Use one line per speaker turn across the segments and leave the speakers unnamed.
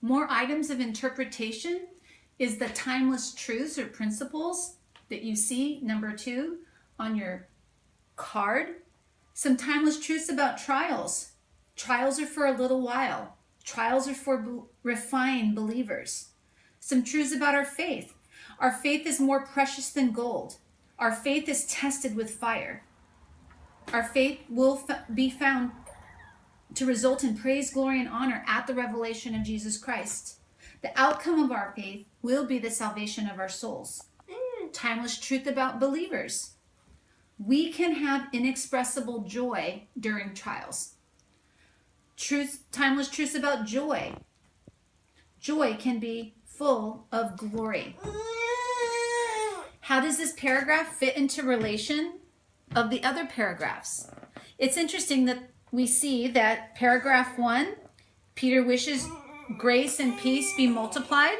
More items of interpretation is the timeless truths or principles that you see, number 2, on your card. Some timeless truths about trials. Trials are for a little while. Trials are for refined believers. Some truths about our faith. Our faith is more precious than gold. Our faith is tested with fire. Our faith will be found to result in praise, glory, and honor at the revelation of Jesus Christ. The outcome of our faith will be the salvation of our souls. Timeless truth about believers. We can have inexpressible joy during trials. Timeless truths about joy. Joy can be full of glory. How does this paragraph fit into relation of the other paragraphs? It's interesting that we see that paragraph 1, Peter wishes grace and peace be multiplied.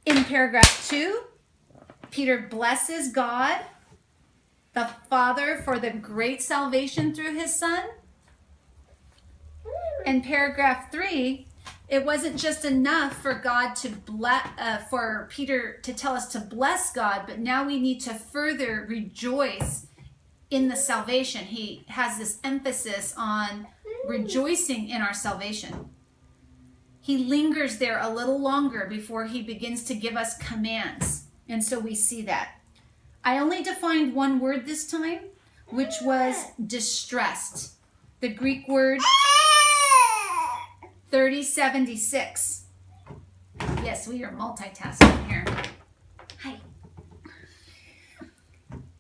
In paragraph 2, Peter blesses God, the Father, for the great salvation through his Son. In paragraph 3, it wasn't just enough for God to for Peter to tell us to bless God, but now we need to further rejoice in the salvation. He has this emphasis on rejoicing in our salvation. He lingers there a little longer before he begins to give us commands. And so we see that. I only defined one word this time, which was distressed. The Greek word 3076. Yes, we are multitasking here. Hi.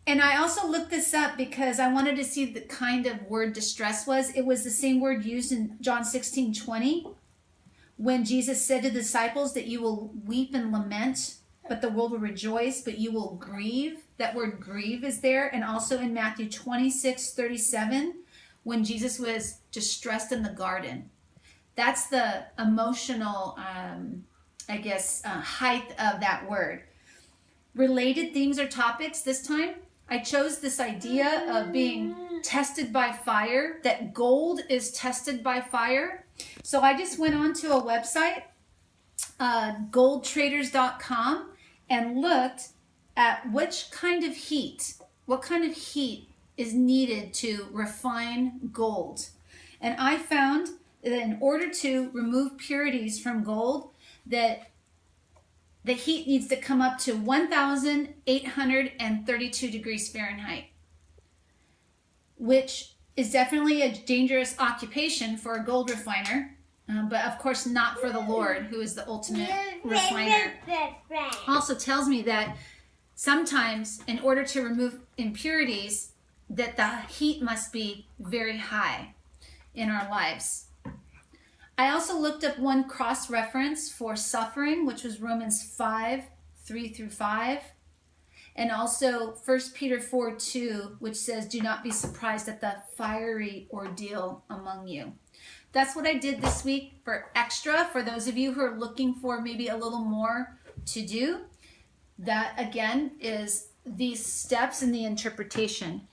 And I also looked this up because I wanted to see the kind of word distress was. It was the same word used in John 16:20 when Jesus said to the disciples that you will weep and lament, but the world will rejoice, but you will grieve. That word grieve is there. And also in Matthew 26:37 when Jesus was distressed in the garden. That's the emotional, height of that word. Related themes or topics this time. I chose this idea of being tested by fire, that gold is tested by fire. So I just went on to a website, goldtraders.com, and looked at what kind of heat is needed to refine gold. And I found that in order to remove purities from gold, that the heat needs to come up to 1,832 degrees Fahrenheit, which is definitely a dangerous occupation for a gold refiner, but of course not for the Lord, who is the ultimate refiner. Also tells me that sometimes in order to remove impurities, that the heat must be very high in our lives. I also looked up one cross-reference for suffering, which was Romans 5:3-5, and also 1 Peter 4:2, which says, do not be surprised at the fiery ordeal among you. That's what I did this week for extra, for those of you who are looking for maybe a little more to do. That, again, is these steps in the interpretation.